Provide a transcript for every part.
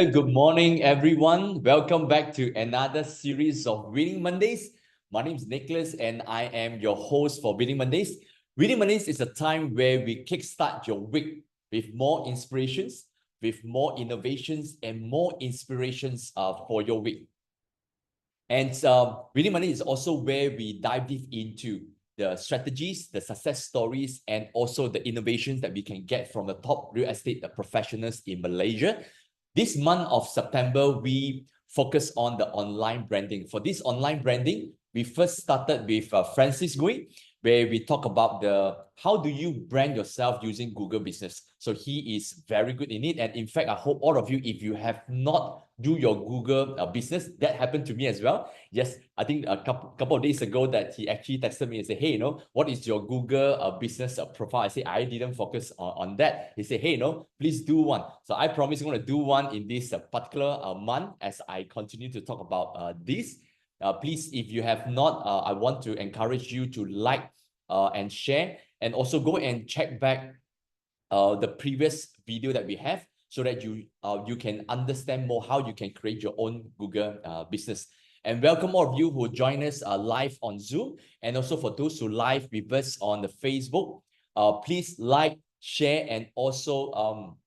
Hello, good morning, everyone. Welcome back to another series of Winning Mondays. My name is Nicholas, and I am your host for Winning Mondays. Winning Mondays is a time where we kickstart your week with more inspirations, with more innovations, and more inspirations for your week. And Winning Mondays is also where we dive deep into the strategies, the success stories, and also the innovations that we can get from the top real estate professionals in Malaysia. This month of September, we focus on the online branding. For this online branding, we first started with Francis Gui, where we talk about how do you brand yourself using Google Business. So he is very good in it. And in fact, I hope all of you, if you have not do your Google business, that happened to me as well. Yes, I think a couple of days ago that he actually texted me and said, hey, what is your Google business profile? I said, I didn't focus on that. He said, hey, please do one. So I promise I'm going to do one in this particular month as I continue to talk about this. Please, if you have not, I want to encourage you to like and share, and also go and check back the previous video that we have so that you can understand more how you can create your own Google business. And welcome all of you who join us live on Zoom, and also for those who live with us on the Facebook. Please like, share, and also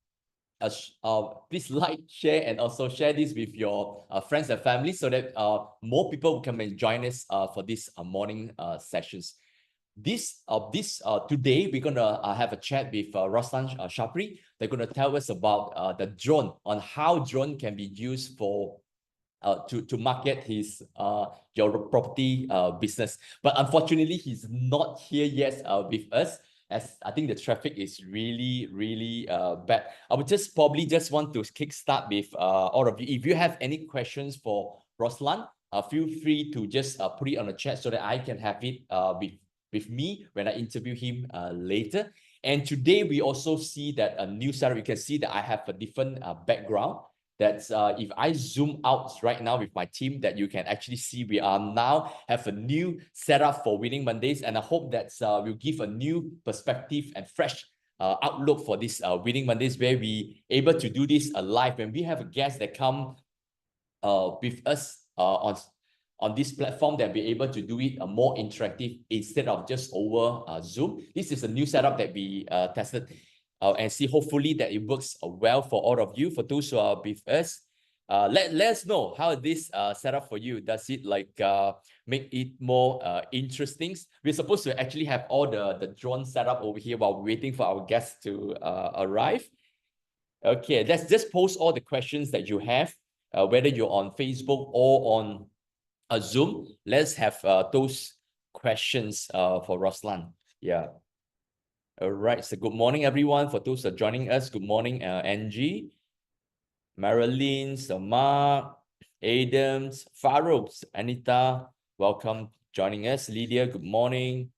please like, share, and also share this with your friends and family so that more people can join us for this morning sessions. Today we're gonna have a chat with Roslan Shapri. They're gonna tell us about the drone, on how drone can be used for to market his your property business. But unfortunately, he's not here yet with us, as I think the traffic is really bad. I would probably just want to kickstart with all of you. If you have any questions for Roslan, feel free to just put it on the chat so that I can have it with me when I interview him later. And today we also see that a new setup. You can see that I have a different background. That's if I zoom out right now with my team, that you can actually see we are now have a new setup for Winning Mondays, and I hope that will give a new perspective and fresh outlook for this Winning Mondays, where we able to do this live when we have a guest that come with us on this platform, that be able to do it more interactive instead of just over Zoom. This is a new setup that we tested and see hopefully that it works well for all of you. For those who are with us, let us know how this set up for you. Does it make it more interesting? We're supposed to actually have all the drone set up over here while waiting for our guests to arrive. Okay, let's just post all the questions that you have, whether you're on Facebook or on Zoom. Let's have those questions for Roslan. Yeah. All right. So good morning, everyone. For those who are joining us, good morning, Angie, Marilyn, Mark, Adams, Farouk, Anita. Welcome joining us. Lydia, good morning.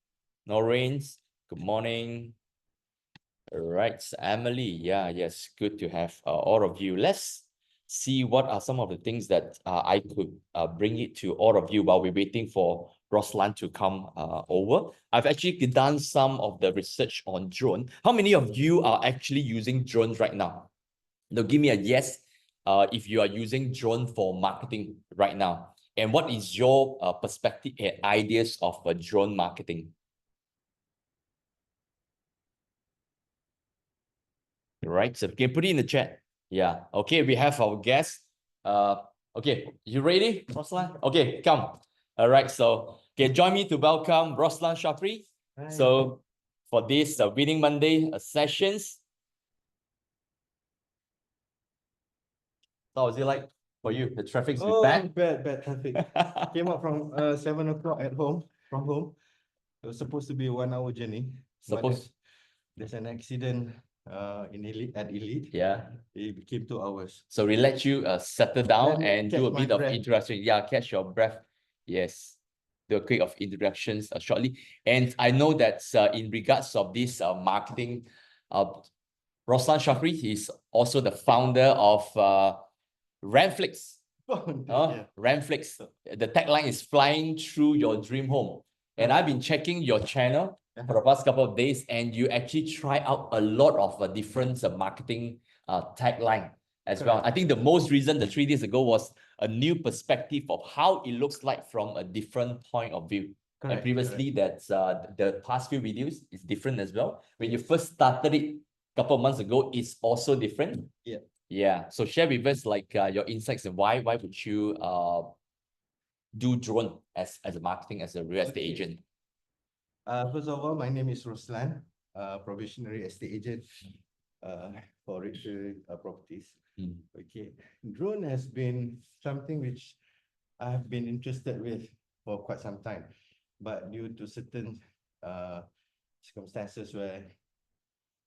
Noreen, good morning. All right. So Emily, yes, good to have all of you. Let's see what are some of the things that I could bring it to all of you while we're waiting for Roslan to come over. I've actually done some of the research on drone. How many of you are actually using drones right now? Now give me a yes if you are using drone for marketing right now. And what is your perspective and ideas of drone marketing? Right, so you can put it in the chat. Yeah, okay, we have our guest. Okay, you ready, Roslan? Okay, come. All right, so join me to welcome Roslan Shapri. Hi. So for this Winning Monday sessions. So how is it like for you? The traffic's bad? Bad traffic. Came up from 7 o'clock from home. It was supposed to be a 1 hour journey. There's an accident at Elite. Yeah. It became 2 hours. So we let you settle down and do a bit of introduction. Yeah, catch your breath. Yes. Do a quick of introductions shortly. And I know that in regards of this marketing, Roslan Shapri is also the founder of Ramflix. Ramflix. The tagline is flying through your dream home. And I've been checking your channel for the past couple of days, and you actually try out a lot of different marketing tagline. as well. I think the most reason the 3 days ago was a new perspective of how it looks like from a different point of view. And previously, that's the past few videos is different as well. When you first started it a couple of months ago, it's also different. Yeah. Yeah. So share with us like your insights and why would you do drone as a marketing, as a real estate agent? First of all, my name is Roslan, probationary estate agent for Reapfield properties. Okay, drone has been something which I've been interested with for quite some time, but due to certain circumstances where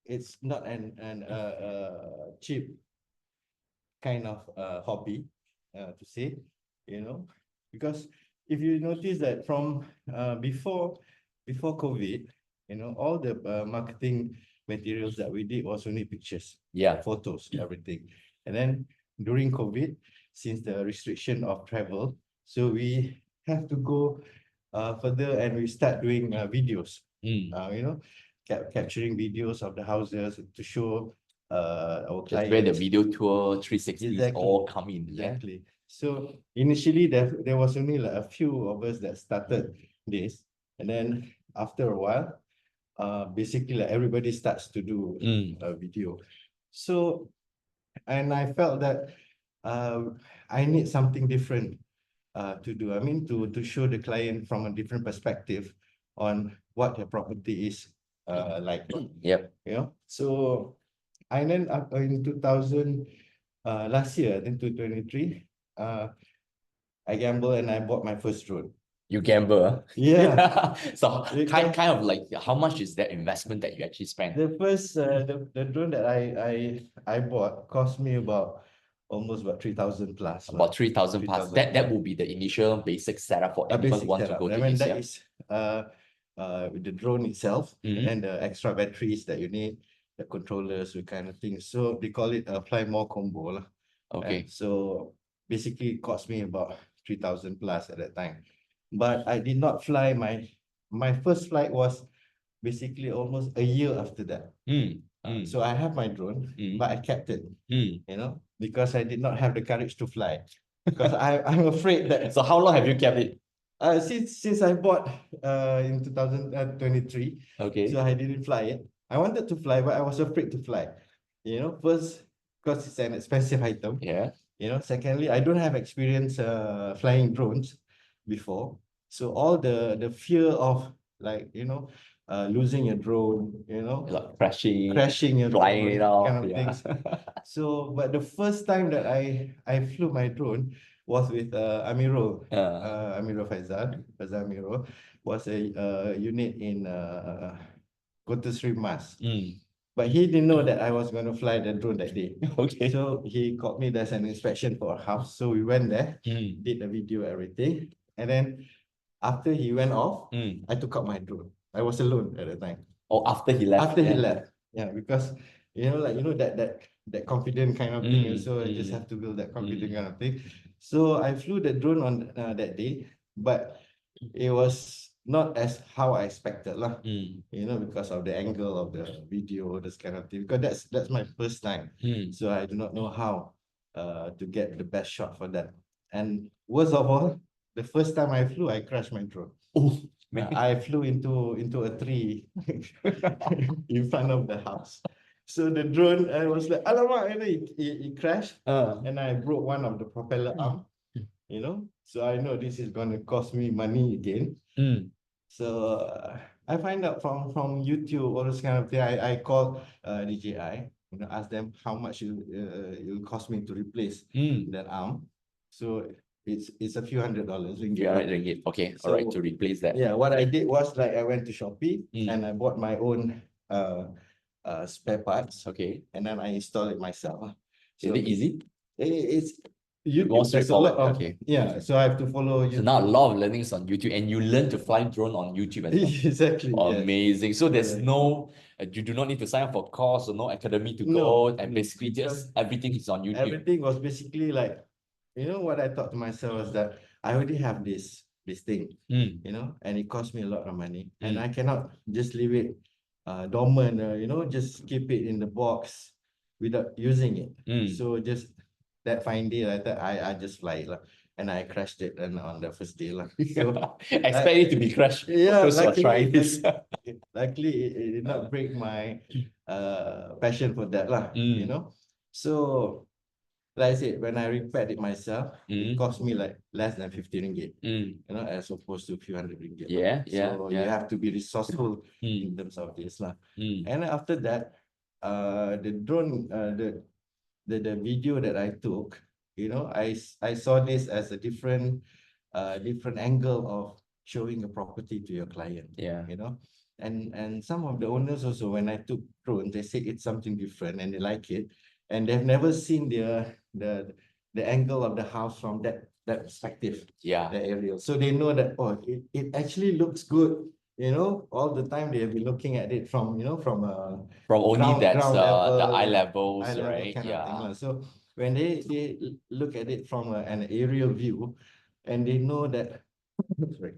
it's not an cheap kind of hobby to say, you know, because if you notice that from before COVID, you know, all the marketing materials that we did was only pictures, photos, everything. And then during COVID, since the restriction of travel, so we have to go further and we start doing videos, you know, capturing videos of the houses to show our clients. That's where the video tour 360s all come in. Exactly. So initially there was only like a few of us that started this, and then after a while, basically like everybody starts to do a video. So, and I felt that I need something different to do. I mean, to show the client from a different perspective on what their property is like. Yep. You know, so I then in 2000 last year, then 2023, I gambled and I bought my first drone. You gamble, huh? Yeah. So kind of like how much is that investment that you actually spent? The first the drone that I bought cost me about almost about 3,000 plus. About 3,000 plus. That will be the initial basic setup for anyone who wants to go to this. That is with the drone itself, and then the extra batteries that you need, the controllers, the kind of things. So they call it a fly more combo lah. Okay. So basically it cost me about 3,000 plus at that time. But I did not fly my first flight was basically almost a year after that. So I have my drone, but I kept it, you know, because I did not have the courage to fly. Because I'm afraid that. So how long have you kept it? Since I bought in 2023. Okay. So I didn't fly it. I wanted to fly, but I was afraid to fly. You know, first, because it's an expensive item. Yeah. You know, secondly, I don't have experience flying drones before. So all the fear of like, you know, losing your drone, you know, like crashing your flying drone, it off, kind of things. So, but the first time that I flew my drone was with Amiro, Amiro Faizal Amiro was a unit in Kota Sri Mas. But he didn't know that I was going to fly the drone that day. Okay. So he called me. There's an inspection for a house. So we went there, did the video, everything. And then after he went off, I took out my drone. I was alone at the time. Oh, after he left. After he left. Yeah, because you know, like that confident kind of thing. So I just have to build that confident kind of thing. So I flew the drone on that day, but it was not as how I expected lah. You know, because of the angle of the video, this kind of thing. Because that's my first time. So I do not know how to get the best shot for that. And worst of all, the first time I flew, I crashed my drone. Oh, I flew into a tree in front of the house. So the drone, I was like, alamak, and it crashed, and I broke one of the propeller arm. You know, so I know this is going to cost me money again. So I find out from YouTube, all this kind of thing. I called DJI, you know, ask them how much it will cost me to replace that arm. So it's a few $100 ringgit. Okay, So, all right, to replace that. Yeah, what I did was like I went to Shopee and I bought my own spare parts. Okay. And then I installed it myself. Is it easy? It's YouTube. There's a lot of, yeah. So I have to follow YouTube. So now a lot of learnings on YouTube, and you learn to fly drone on YouTube as well. Exactly. Amazing. So there's no, you do not need to sign up for a course or no academy to go, and basically just everything is on YouTube. Everything was basically like, you know, what I thought to myself was that I already have this thing, you know, and it cost me a lot of money, and I cannot just leave it dormant, you know, just keep it in the box without using it. Mm. So just that fine day, I just fly it lah, and I crashed it and on the first day lah. So Expect it to be crashed. yeah, Those who are trying this. luckily it did not break my passion for that lah, you know. So like I said, when I repaired it myself, it cost me like less than 50 ringgit, you know, as opposed to a few hundred ringgit. Yeah, yeah, So yeah. you have to be resourceful in terms of this lah. And after that, the drone, the video that I took, you know, I saw this as a different angle of showing a property to your client. Yeah. You know, and some of the owners also, when I took drone, they say it's something different and they like it, and they've never seen the angle of the house from that perspective. Yeah. The aerial, so they know that, oh, it actually looks good. You know, all the time they have been looking at it from, you know, from only ground the level, eye levels, eye level right? kind of thing Yeah. lah. So when they look at it from an aerial view, and they know that, sorry,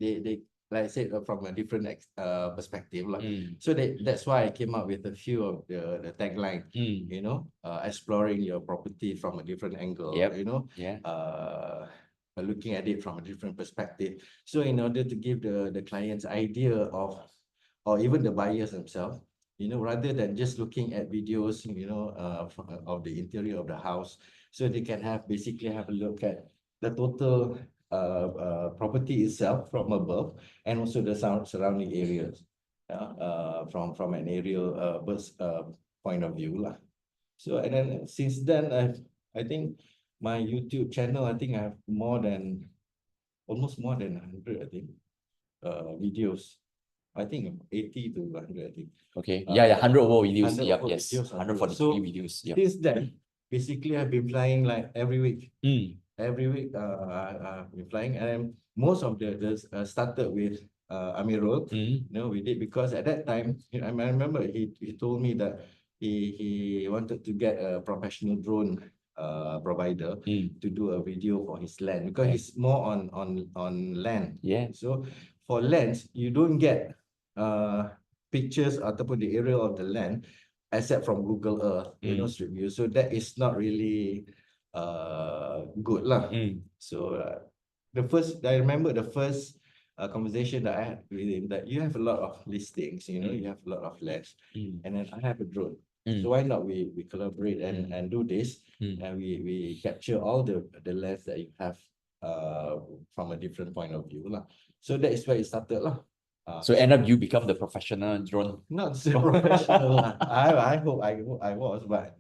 they like I said, from a different perspective lah. So that's why I came up with a few of the tagline, you know, exploring your property from a different angle. Yep. You know, Yeah. looking at it from a different perspective. So in order to give the clients idea of, or even the buyers themselves, you know, rather than just looking at videos, you know, of the interior of the house, so they can basically have a look at the total property itself from above, and also the surrounding areas, from an aerial bird's point of view lah. So, and then since then, I think my YouTube channel, I think I have almost more than 100, I think, videos. I think 80 to 100, I think. Okay. Yeah, 100 over videos. 100 Yep, over yes. videos. 143 So videos. Yep. since then, basically I've been flying like every week. Every week, I've been flying, and most of the started with Amirul. You know, we did, because at that time, I remember he told me that he wanted to get a professional drone provider to do a video for his land, because he's more on land. Yeah. So for lands, you don't get pictures ataupun the area of the land except from Google Earth, you know, Street View. So that is not really good lah. So I remember the first conversation that I had with him, that you have a lot of listings, you know, you have a lot of lands, and then I have a drone. So why not we collaborate and do this, and we capture all the lands that you have from a different point of view lah. So that is where it started lah. So end up you become the professional drone. Not so professional lah. I hope I was, but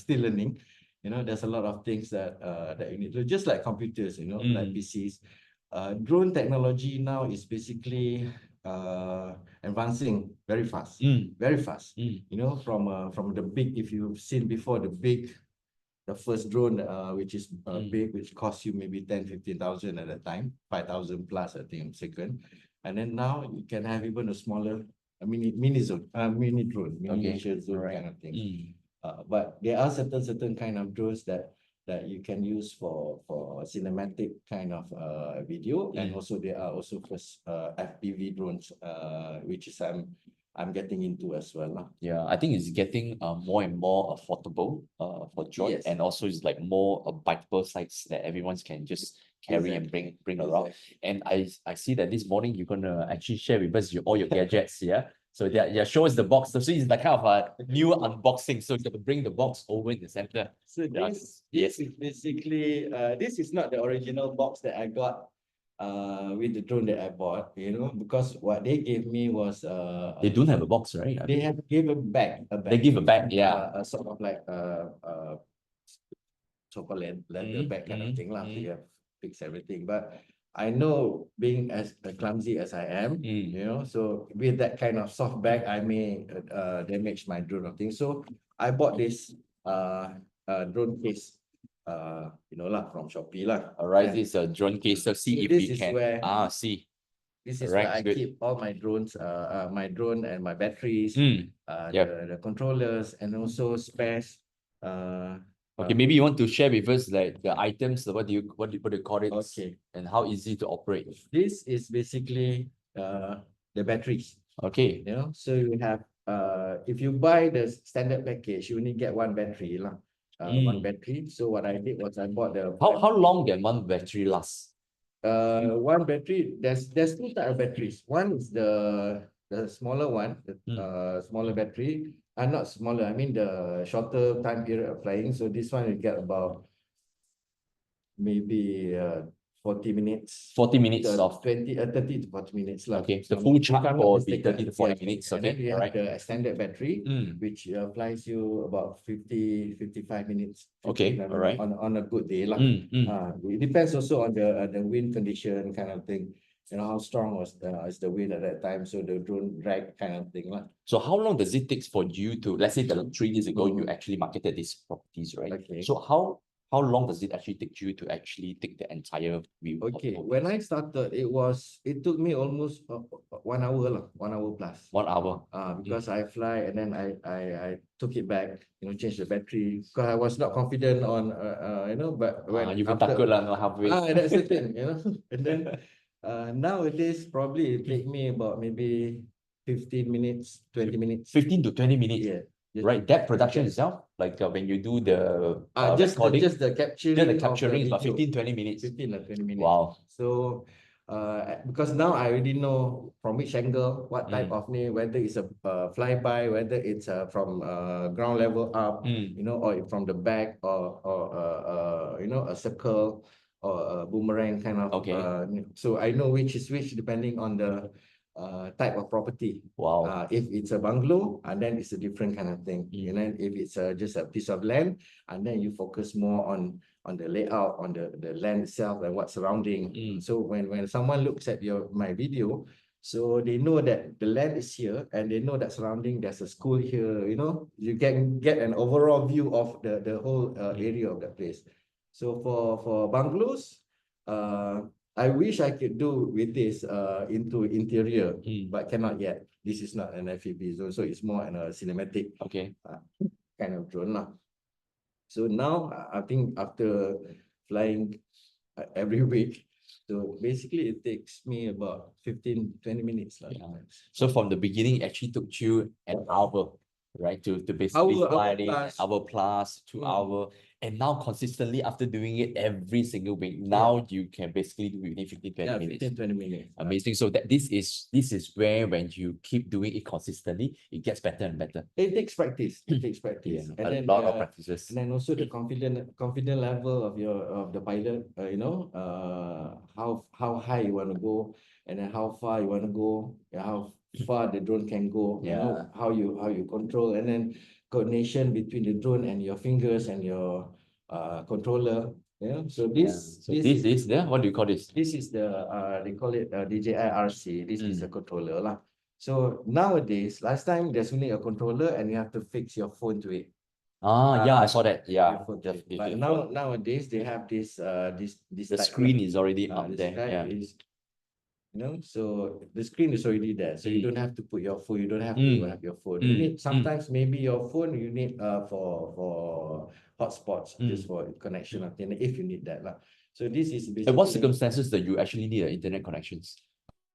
still learning. You know, there's a lot of things that you need to, just like computers, you know, like PCs. Drone technology now is basically advancing very fast, very fast. You know, from the big, if you've seen before, the first drone, which is big, which costs you maybe 10,000-15,000 at a time, 5,000 plus, I think, second. And then now you can have even a smaller, mini drone, miniature drone kind of thing. But there are certain kind of drones that you can use for cinematic kind of video, and also there are also first FPV drones, which is I'm getting into as well. Yeah, I think it's getting more and more affordable for drone, and also it's like more bikeable sites that everyone can just carry and bring around. And I see that this morning you're gonna actually share with us all your gadgets. Yeah. So show us the box. So it's like kind of a new unboxing. So you got to bring the box over in the center. So this is basically this is not the original box that I got with the drone that I bought, you know, because what they gave me was they don't have a box, right? They have gave a bag. They give a bag, yeah. A sort of like so-called leather bag kind of thing lah. So you have fix everything. But I know, being as clumsy as I am, you know, so with that kind of soft bag, I may damage my drone or thing. So I bought this drone case, you know lah, from Shopee lah. Alright, this is a drone case. So see if you can see. This is where I keep all my drones, my drone and my batteries, the controllers, and also spares. Okay, maybe you want to share with us like the items, what do you call it? Okay. And how easy to operate. This is basically the batteries. Okay. You know, so you have if you buy the standard package, you only get one battery lah. One Mm. battery. So what I did was I bought the How long can one battery last? one battery. There's two type of batteries. One is the smaller one, the smaller battery. Not smaller. I mean the shorter time period of flying. So this one you get about maybe 40 minutes. 40 minutes of 30 to 40 minutes lah. okay. The full charge If I'm not for the mistaken. 30 to 40 Yeah. minutes. And then Okay, we have alright. the extended battery, Mm. which flies you about 55 minutes. Okay, 55 alright. minutes on a good day lah. It depends also on the wind condition kind of thing. You know, how strong was the wind at that time, so the drone drag kind of thing lah. So how long does it take for you to, let's say 3 years ago, you actually marketed these properties, right? Okay. So how long does it actually take you to actually take the entire view? Okay, when I started, it took me almost 1 hour lah, 1 hour plus. 1 hour. Because I fly and then I took it back, change the battery because I was not confident on but when You pun takut lah halfway. that's the thing, and then nowadays probably it take me about maybe 15 minutes, 20 minutes. 15 to 20 minutes. Yeah. Right, that production itself, like when you do the recording, just the capturing, is about 15-20 minutes. 15 or 20 minutes. Wow. So because now I already know from which angle, what type of whether it's a flyby, whether it's from ground level up, or from the back, or a circle or a boomerang kind of. Okay. So I know which is which depending on the type of property. Wow. If it's a bungalow, and then it's a different kind of thing. And then if it's just a piece of land, and then you focus more on the layout, on the land itself and what's surrounding. So when someone looks at my video, so they know that the land is here, and they know that surrounding there's a school here. You can get an overall view of the whole area of the place. So for bungalows, I wish I could do with this into interior, but cannot yet. This is not an FPV zone, so it's more a cinematic kind of drone lah. So now I think after flying every week, so basically it takes me about 15-20 minutes lah. So from the beginning, it actually took you an hour, right, to basically fly it, hour plus 2 hour. And now consistently after doing it every single week, now you can basically do it within 15-20 minutes. 15-20 minutes. Amazing. So that this is where when you keep doing it consistently, it gets better and better. It takes practice. It takes practice. Yeah, And a then, lot of practices. And then also the confident level of the pilot, how high you want to go, and then how far you want to go, how far the drone can go, how you control, and then coordination between the drone and your fingers and your controller. So this is what do you call this? This is the they call it DJI RC. This is a controller lah. So nowadays, last time there's only a controller and you have to fix your phone to it. Yeah, I saw that. Yeah. But nowadays they have this the screen is already up there. Yeah. So the screen is already there. So you don't have to put your phone. You don't have to have your phone. You need sometimes maybe your phone you need for hotspots, just for connection of internet if you need that lah. So this is basically. At what circumstances that you actually need internet connections?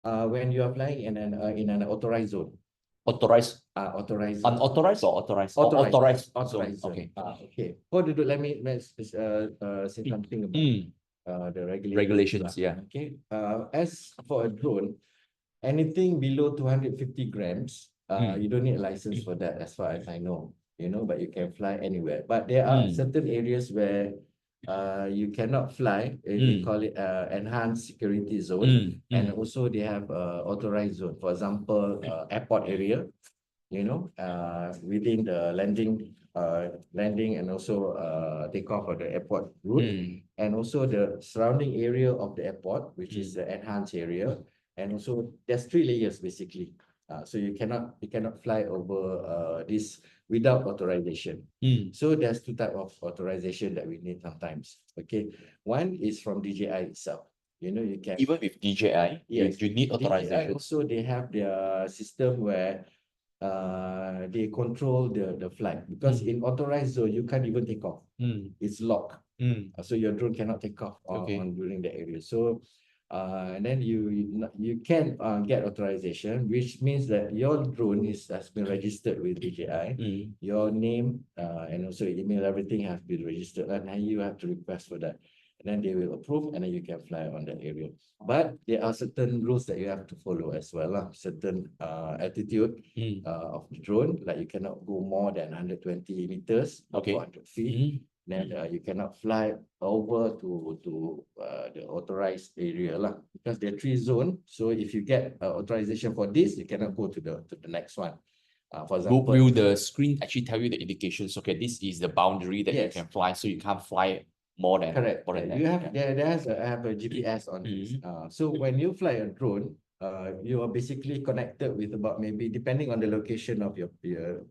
When you are flying in an authorized zone. Authorized. Authorized. Unauthorized or authorized? Authorized. Zone. Zone. Okay. Okay. Let's say something about the regulations. Yeah. Okay. As for a drone, anything below 250 grams, you don't need a license for that, as far as I know. But you can fly anywhere. But there are certain areas where you cannot fly. They call it enhanced security zone, and also they have authorized zone. For example, airport area, within the landing and also takeoff of the airport route, and also the surrounding area of the airport, which is the enhanced area, and also there's 3 layers basically. So you cannot fly over this without authorization. So there's 2 types of authorization that we need sometimes. Okay, one is from DJI itself. You can even with DJI, yes, you need authorization. DJI also they have their system where they control the flight, because in authorized zone you can't even take off. It's locked. So your drone cannot take off on during the area. So And then you can get authorization, which means that your drone has been registered with DJI. Your name and also email, everything has been registered, and then you have to request for that. And then they will approve, and then you can fly on that area. But there are certain rules that you have to follow as well. Certain altitude of the drone, like you cannot go more than 120 meters, Okay. 400 feet. Then you cannot fly over to the authorized area lah, because there are 3 zones. So if you get authorization for this, you cannot go to the next one. For example, Will the screen actually tell you the indications? Okay, this is the boundary that you Yes. can fly, so you can't fly more than correct. more than that. You have I have a GPS on this. So when you fly a drone, you are basically connected with about, maybe depending on the location of your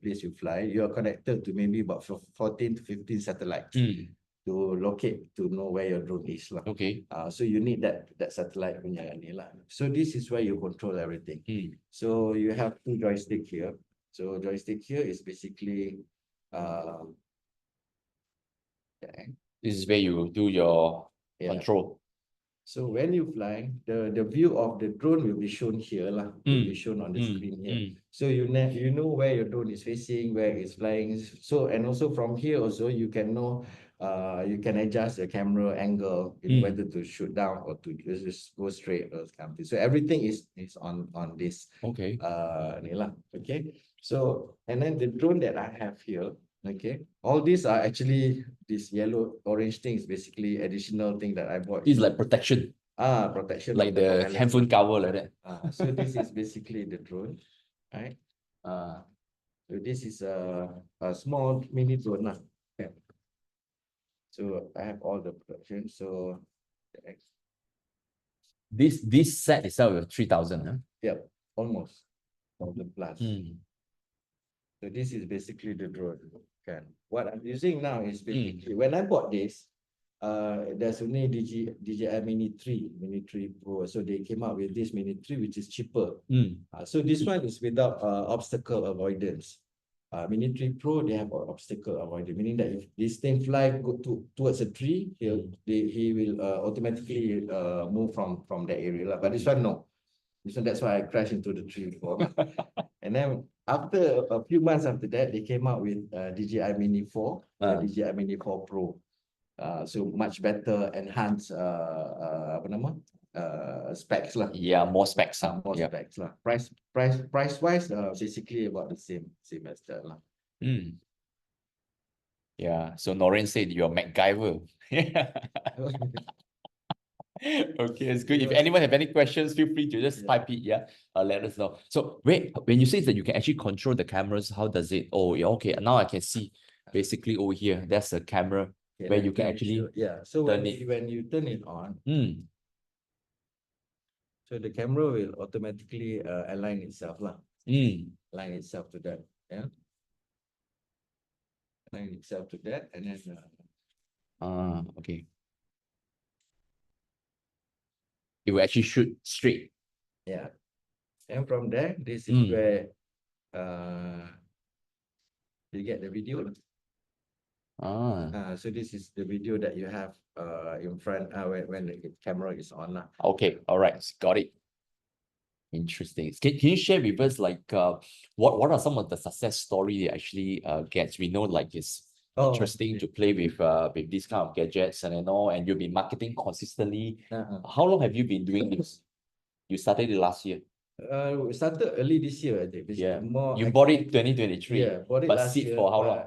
place you fly, you are connected to maybe about 14 to 15 satellites to locate, to know where your drone is lah. Okay. So you need that satellite punya ni lah. So this is where you control everything. So you have 2 joystick here. So joystick here is basically okay. This is where you do your control. So when you fly, the view of the drone will be shown here lah. Will be shown on the screen here. So you know where your drone is facing, where it's flying. So, and also from here also you can know, you can adjust the camera angle, whether to shoot down or to just go straight or something. So everything is on this. Okay. Ni lah. Okay. So, and then the drone that I have here. Okay, all these are actually, this yellow orange thing is basically additional thing that I bought. It's like protection, Protection like of the propellers. handphone cover like that. So this is basically the drone, right? So this is a small mini drone lah. Yeah. So I have all the protection. So This set itself is 3,000, huh? yeah, almost 1,000 plus. So this is basically the drone. What I'm using now is basically, when I bought this, there's only DJI Mini 3 Pro. So they came out with this Mini 3, which is cheaper. So this one is without obstacle avoidance. Mini 3 Pro, they have obstacle avoidance, meaning that if this thing fly towards a tree, he will automatically move from that area lah. But this one, no. This one, that's why I crashed into the tree before. And then after a few months after that, they came out with DJI Mini 4 and DJI Mini 4 Pro. So much better enhanced specs lah. Yeah, more specs. More specs lah. Price wise, basically about the same as that lah. Yeah. So Noreen said you're MacGyver. Okay, it's good. If anyone have any questions, feel free to just type it. Yeah, let us know. So wait, when you say that you can actually control the cameras, how does it? Oh, yeah. Okay, now I can see. Basically, over here, that's a camera where you can actually So turn when you turn it on, so the camera will automatically align itself lah. Align itself to that. Yeah. Align itself to that, and then. Okay. It will actually shoot straight. Yeah. And from there, this is where you get the video. So this is the video that you have in front when the camera is on. Okay, all right, got it. Interesting. Can you share with us like what are some of the success story that actually gets? We know like it's interesting to play with these kind of gadgets and all, and you've been marketing consistently. How long have you been doing this? You started it last year. We started early this year, I think. Yeah. You bought it 2023. Yeah, bought it but last sit year. For how long?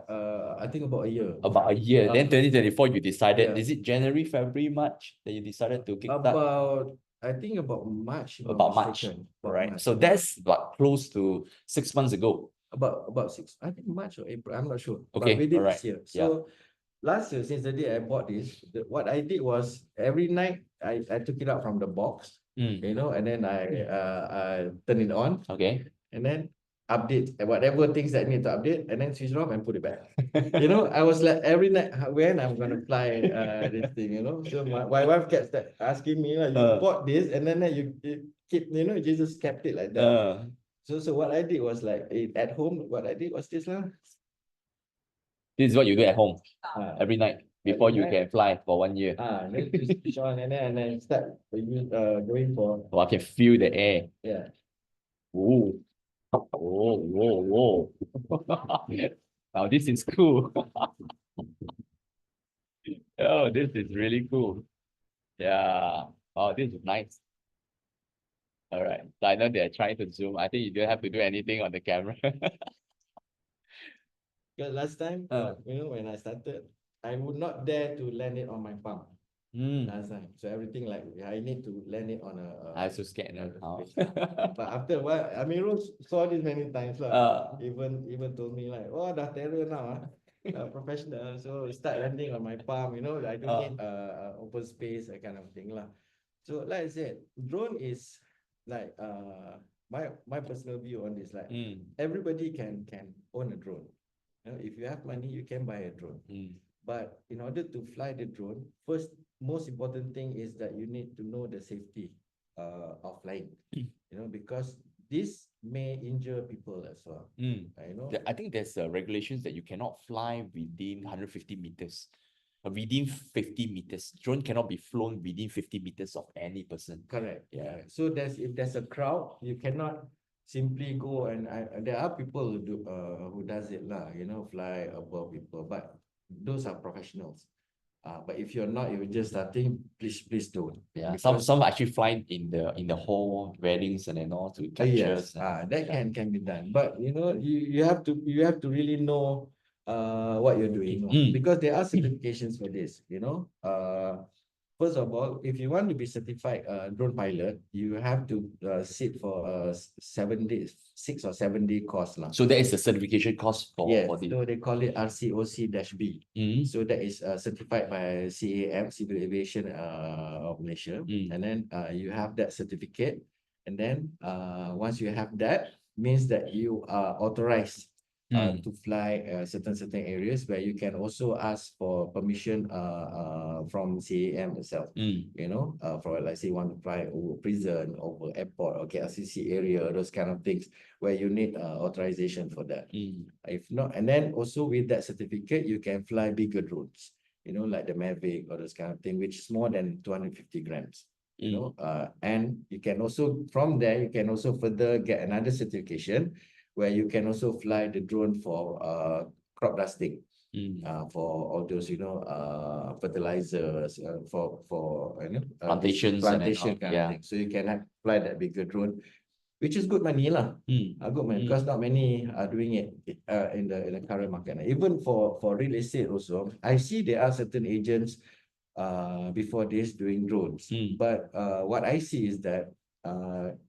I think about a year. About a year. Then 2024 you decided. Is it January, February, March that you decided to kickstart? I think about March. About March. Right. So that's what, close to 6 months ago. About 6. I think March or April. I'm not sure. Okay. But we did this year. Yeah. So last year, since the day I bought this, what I did was every night I took it out from the box, you know, and then I turn it on. Okay. And then update whatever things that need to update, and then switch it off and put it back. You know, I was like every night, when I'm gonna fly this thing, you know. So my wife kept asking me, like, you bought this, and then you keep, you know, you just kept it like that. So what I did was like at home, what I did was this lah. This is what you do at home every night. before you Right. can fly for 1 year. Then you switch on and then start going for Oh, I can feel the air. yeah. Ooh. Whoa, whoa, whoa. Now this is cool. Oh, this is really cool. Yeah. Oh, this is nice. All right. So I know they're trying to zoom. I think you don't have to do anything on the camera. Because last time, when I started, I would not dare to land it on my palm last time. So everything like I need to land it on a. I was so scared now. But after a while, Amirul saw this many times lah. Even told me like, oh, dah terror now, professional. So start landing on my palm. I don't need open space, that kind of thing lah. So like I said, drone is like my personal view on this. Like everybody can own a drone. If you have money, you can buy a drone. But in order to fly the drone, most important thing is that you need to know the safety of flying. Because this may injure people as well. I think there's regulations that you cannot fly within 150 meters. Within 50 meters. Drone cannot be flown within 50 meters of any person. Correct. Yeah. So if there's a crowd, you cannot simply go and there are people who does it lah, fly above people, but those are professionals. But if you're not, you're just starting, please don't. Yeah, some actually fly in the whole weddings and all to capture. Yes, that can be done. But you have to really know what you're doing because there are certifications for this. First of all, if you want to be certified drone pilot, you have to sit for 6 or 7 day course lah. So that is the certification course for the. So they call it RCOC-B. So that is certified by CAM, Civil Aviation of Malaysia. And then you have that certificate. And then once you have that, means that you are authorized to fly certain areas where you can also ask for permission from CAM itself. For let's say you want to fly over prison, over airport or KLCC area, those kind of things where you need authorization for that. If not, and then also with that certificate, you can fly bigger drones, like the Mavic or those kind of thing, which is more than 250 grams. And you can also, from there, you can also further get another certification where you can also fly the drone for crop dusting, for all those fertilizers, for plantation kind of thing. So you can fly that bigger drone, which is good money lah. Good money because not many are doing it in the current market. Even for real estate also, I see there are certain agents before this doing drones. But what I see is that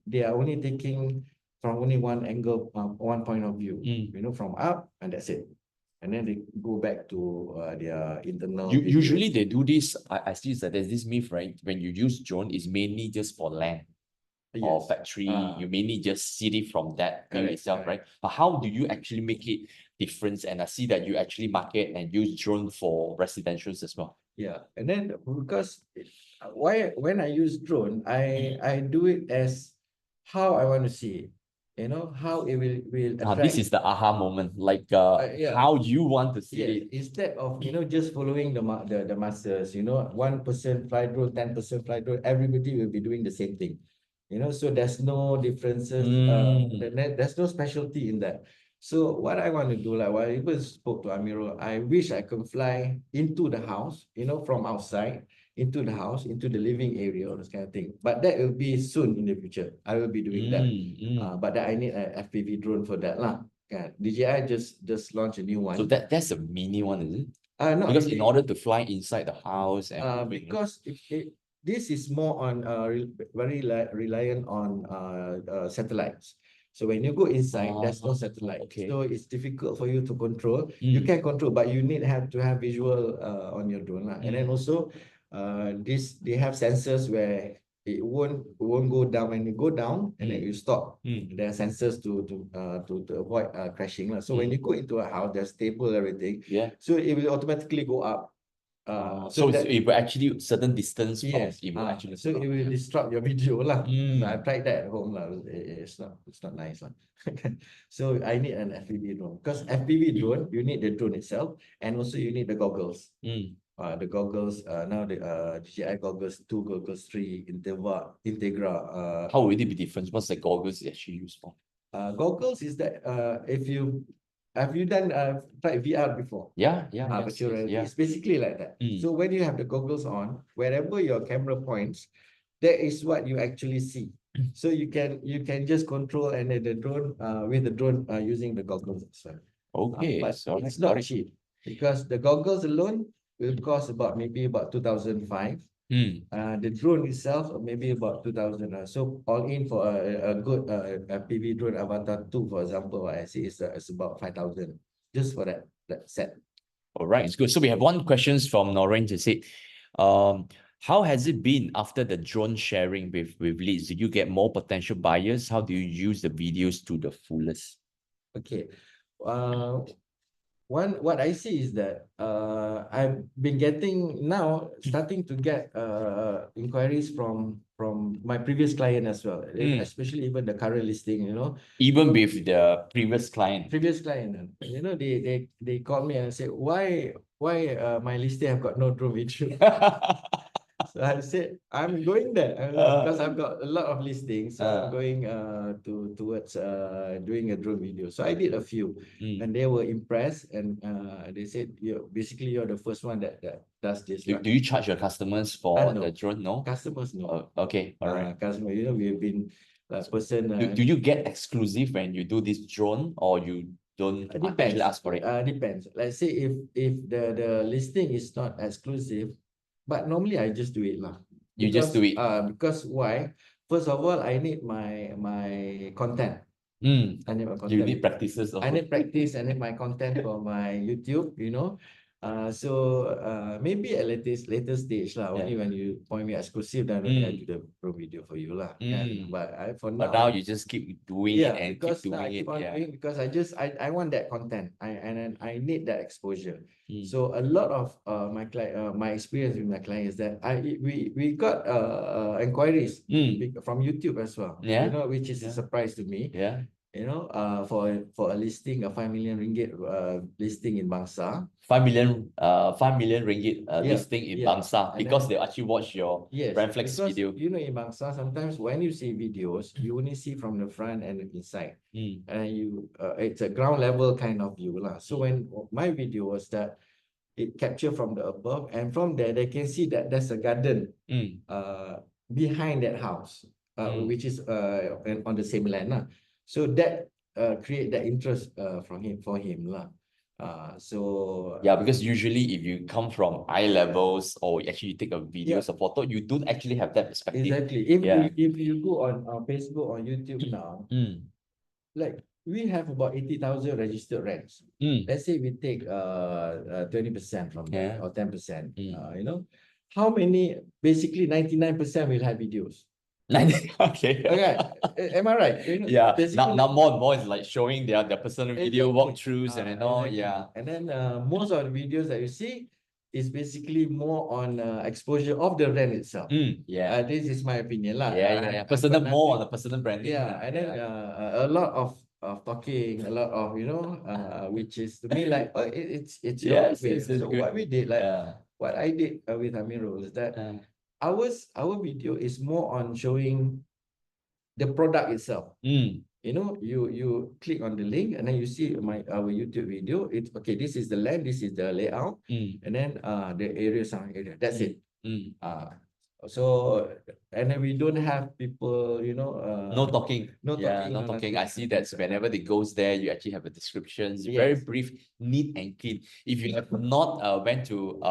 they are only taking from only one angle, one point of view, from up, and that's it. And then they go back to their internal. Usually they do this. I see that there's this myth, right? When you use drone, it's mainly just for land or factory. You mainly just see it from that view itself, right? But how do you actually make it different? And I see that you actually market and use drone for residentials as well. Yeah, and then because when I use drone, I do it as how I want to see it. How it will attract. This is the aha moment, like how you want to see it. Instead of just following the masses, one person fly drone, 10% fly drone, everybody will be doing the same thing. So there's no differences. There's no specialty in that. So what I want to do, like what I even spoke to Amirul, I wish I could fly into the house, from outside, into the house, into the living area, or this kind of thing. But that will be soon in the future. I will be doing that. But I need an FPV drone for that lah. DJI just launched a new one. So that's a mini one, is it? No, because in order to fly inside the house and because this is more on very reliant on satellites. So when you go inside, there's no satellite. So it's difficult for you to control. You can control, but you have to have visual on your drone. And then also, they have sensors where it won't go down. When you go down and then you stop, there are sensors to avoid crashing. So when you go into a house, there's stable everything. So it will automatically go up. So it will actually certain distance from it will actually so it will disrupt your video lah. I tried that at home lah. It's not nice lah. So I need an FPV drone because FPV drone, you need the drone itself and also you need the goggles. the goggles, now the DJI goggles 2, goggles 3, Integra. How would it be different? What's the goggles you actually use for? Goggles is that if you have you done tried VR before? Yeah, yes, Virtual reality. yeah. It's basically like that. Mm. So when you have the goggles on, wherever your camera points, that is what you actually see. So you can just control and then the drone with the drone using the goggles as well. Okay, But so it's not cheap because the goggles alone will cost maybe about 2005. The drone itself maybe about 2000. So all in for a good PV drone Avatar 2, for example, I see it's about 5,000 just for that set. All right, it's good. So we have one questions from Noreen to say, how has it been after the drone sharing with leads? Did you get more potential buyers? How do you use the videos to the fullest? Okay. What I see is that I've been starting to get inquiries from my previous client as well, especially even the current listing, Even with the previous client. They call me and say, why my listing have got no drone video. So I said, I'm going there because I've got a lot of listings. So I'm going towards doing a drone video. So I did a few and they were impressed and they said, you're the first one that does this. Do you charge your customers for no. the drone? No? Customers, no. Okay, all right. Customer, we've been person. Do you get exclusive when you do this drone or you don't actually ask for it? Depends. Let's say if the listing is not exclusive, but normally I just do it lah. You just do it. Because why? First of all, I need my content. I need my content. You need practices also. I need practice. I need my content for my YouTube. Maybe at later stage lah. Only when you point me exclusive, then I do the pro video for you lah. But for now, but now you just keep doing it and keep doing I keep it. on doing because I want that content. I need that exposure. Mm. So a lot of my experience with my clients is that we got inquiries from YouTube as well. Which is a surprise to me. For a listing, a 5 million ringgit listing in Bangsa. 5 million ringgit listing in Bangsa because they actually watch your Reapfield video. In Bangsa, sometimes when you see videos, you only see from the front and the inside. And it's a ground level kind of view lah. So when my video was that it captured from the above, and from there they can see that there's a garden behind that house, which is on the same land lah. So that create that interest for him lah. Because usually if you come from eye levels or actually take a video as a photo, you don't actually have that perspective. Exactly. If you go on Facebook or YouTube now, like we have about 80,000 registered rents. Let's say we take 20% from that or 10%. How many? Basically 99% will have videos. Okay. Am I right? Now more and more is like showing their personal video walkthroughs and all. Exactly. And then most of the videos that you see is basically more on exposure of the rent itself. This is my opinion lah. Personal, more on the personal branding. And then a lot of talking, a lot of which is to me like it's your way. So what we did, what I did with Amirul is that our video is more on showing the product itself. You click on the link and then you see our YouTube video. It's okay. This is the land. This is the layout, and then the area, area. That's it. So and then we don't have people, no talking. No talking. I see that whenever they goes there, you actually have a description. It's very brief, neat and clean. If you have not went to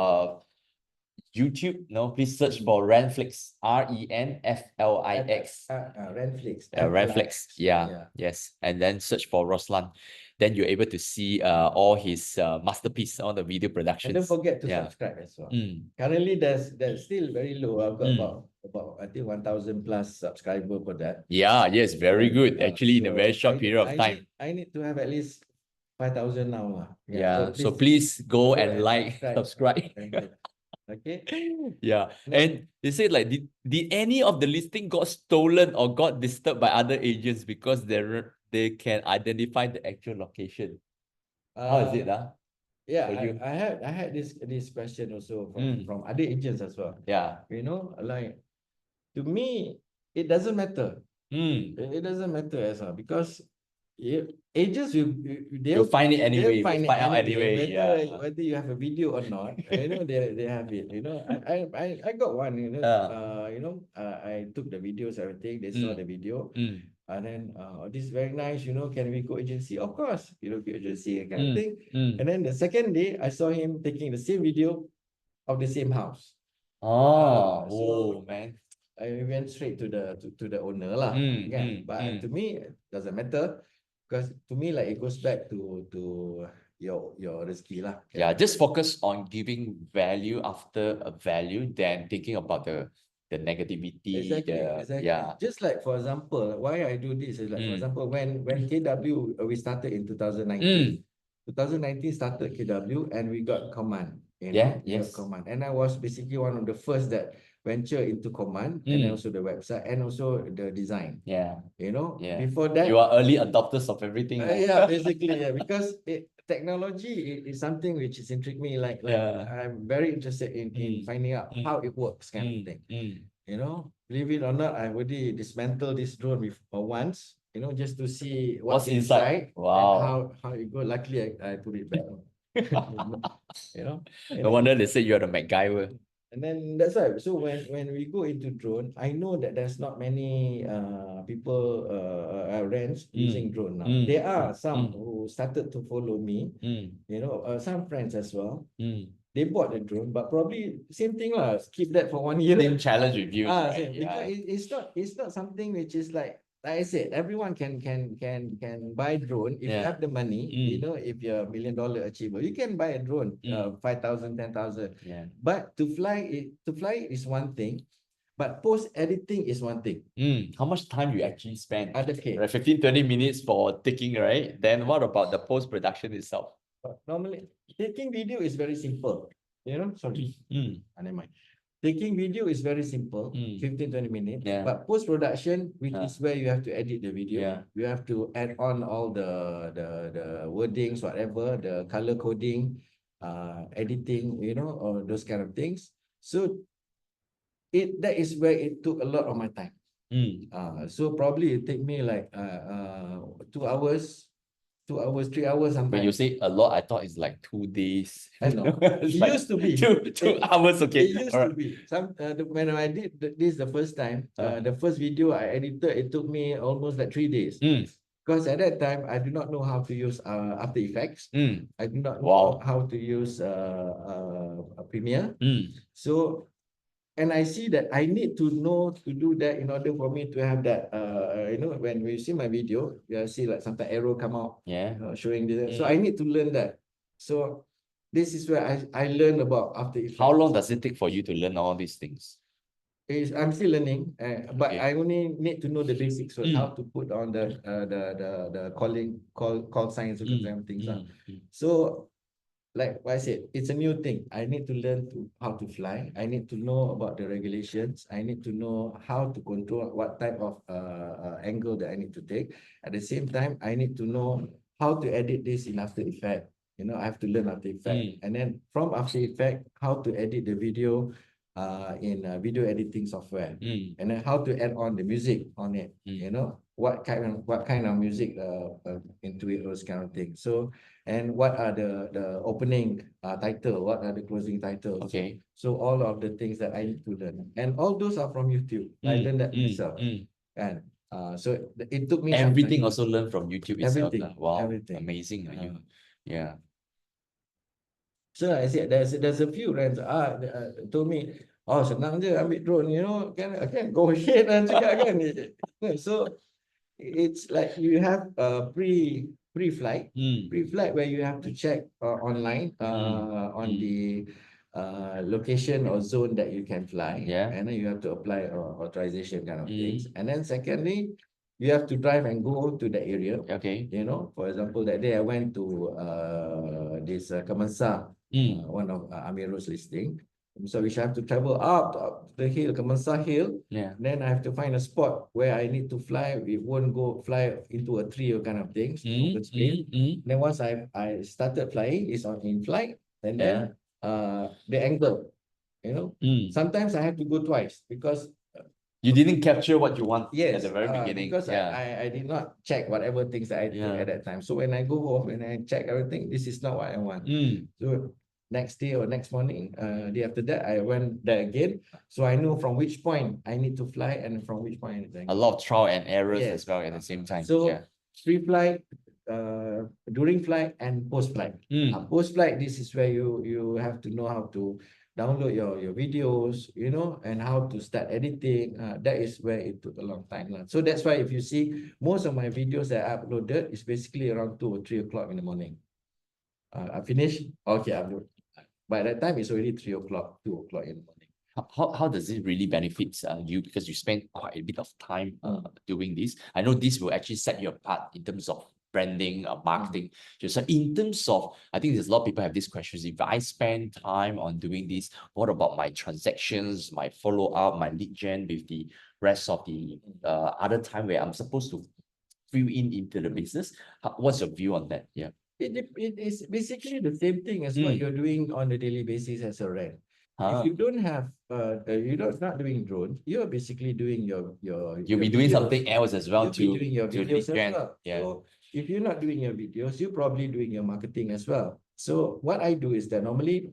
YouTube, please search for Reapfield, RENFLIX. Reapfield, yes. And then search for Roslan. Then you're able to see all his masterpiece, all the video productions. And don't forget to subscribe as well. Currently, there's still very low. I've got about I think 1,000 plus subscriber for that. Yes, very good. Actually, in a very short period of time. I need to have at least 5,000 now. So please go and like, subscribe. Okay. And they said like, did any of the listing got stolen or got disturbed by other agents because they can identify the actual location? How is it? Yeah, for you? I had this question also Mm. from other agents as well. Yeah. You know, like to me, it doesn't matter. Mm. It doesn't matter as well because agents will You'll find it they'll anyway. find You'll it find out anyway, anyway. Yeah. whether you have a video or not. You know, they have it. You know, I got one. I took the videos, everything. They saw Mm. the video. Mm. And then this is very nice, you know, can we go agency? Of course, you know, go agency kind of Mm. thing. Mm. And then the second day, I saw him taking the same video of the same house. Oh, So man. I went straight to the owner lah. But to me, it doesn't matter because to me, like it goes back to your rezeki lah. Yeah, just focus on giving value after a value than thinking about the negativity. Exactly. Yeah. Just like for example, why I do this is like for example, when KW we started in 2019. 2019 started KW and we got command. You know, we got Yes. command, and I was basically one of the first that venture into command, and then also the website and also the design. Yeah. You know, Yeah. before that, You are early adopters of everything. yeah, basically, yeah, because technology is something which is intrigued me. Like Yeah. I'm very interested in finding out how it works, kind of thing. You know, believe it or not, I already dismantled this drone before once. You know, just to see what's inside and how it goes. Luckily, I put it back. You know, No wonder they say you're the MacGyver. and then that's why. So when we go into drone, I know that there's not many people rents using drone now. There are some who started to follow me. You know, some friends as well. They bought the drone, but probably same thing lah. Keep that for 1 year. Same challenge with you, right? Same. Because it's not something which is like I said, everyone can buy drone if you have the money. You know, if you're $1 million achiever, you can buy a drone, 5,000, 10,000. Yeah. But to fly it is one thing, but post editing is one thing. How much time you actually spend? Okay. Right, 15, 20 minutes for taking, right? Then what about the post-production itself? Normally, taking video is very simple. You know, sorry. Never mind. Taking video is very simple, 15, 20 minutes. Yeah. But post-production, which is where you have to edit the video. Yeah. You have to add on all the wordings, whatever, the color coding, editing, you know, or those kind of things. So that is where it took a lot of my time. So probably it take me like 2 hours, 3 hours sometimes. When you say a lot, I thought it's like 2 days. I know. It's It like used to be. 2 hours, okay. It used to be. When I did this the first time, the first video I edited, it took me almost like 3 days. Because at that time, I do not know how to use After Effects. I do not know how to use Premiere. So, and I see that I need to know to do that in order for me to have that, you know, when you see my video, you see like sometimes arrow come out, showing this. So I need to learn that. So this is where I learn about After Effects. How long does it take for you to learn all these things? I'm still learning, but I only need to know the basics, so how to put on the call signs, those kind of things. So like what I said, it's a new thing. I need to learn how to fly. I need to know about the regulations. I need to know how to control what type of angle that I need to take. At the same time, I need to know how to edit this in After Effects. You know, I have to learn After Effects. And then from After Effects, how to edit the video in video editing software. And then how to add on the music on it. You know, what kind of music into it, those kind of things. So, and what are the opening title, what are the closing titles. Okay. So all of the things that I need to learn. And all those are from YouTube. I learned that myself. And so it took me everything also learned from YouTube itself. Everything. Wow, Everything. amazing. Yeah. So I said there's a few friends told me, oh senang je ambil drone, you know, can go ahead and cakap kan. So it's like you have a pre-flight where you have to check online on the location or zone that you can fly. And then you have to apply authorization kind of things. And then secondly, you have to drive and go to the area. Okay. You know, for example, that day I went to this Kamansah, one of Amirul's listing. So we have to travel up the hill, Kamansah Hill. Yeah. Then I have to find a spot where I need to fly. We won't go fly into a tree or kind of things. Open space. Then once I started flying, it's on in flight, and then the angle, you know. Sometimes I have to go twice because You didn't capture what you want yes, at the very beginning. because Yeah. I did not check whatever things that I took Yeah. at that time. So when I go home and I check everything, this is not what I want. So next day or next morning, day after that, I went there again. So I know from which point I need to fly and from which point I need to A lot of trial and errors Yes. as well at the same time. So Yeah. pre-flight, during flight and post-flight. Post-flight, this is where you have to know how to download your videos, you know, and how to start editing. That is where it took a long time. So that's why if you see most of my videos that I uploaded is basically around 2 or 3 o'clock in the morning. I finish, okay, upload. By that time, it's already 3 o'clock, 2 o'clock in the morning. How does it really benefit you, because you spend quite a bit of time doing this? I know this will actually set you apart in terms of branding, marketing. Just in terms of, I think there's a lot of people have these questions. If I spend time on doing this, what about my transactions, my follow-up, my lead gen with the rest of the other time where I'm supposed to fill into the business? What's your view on that? Yeah. It is basically the same thing as what you're doing on a daily basis as a rent. If you don't have, you're not doing drone, you're basically doing your You'll be doing something else as well. You'll be doing your videos as well. Yeah. So if you're not doing your videos, you're probably doing your marketing as well. So what I do is that normally,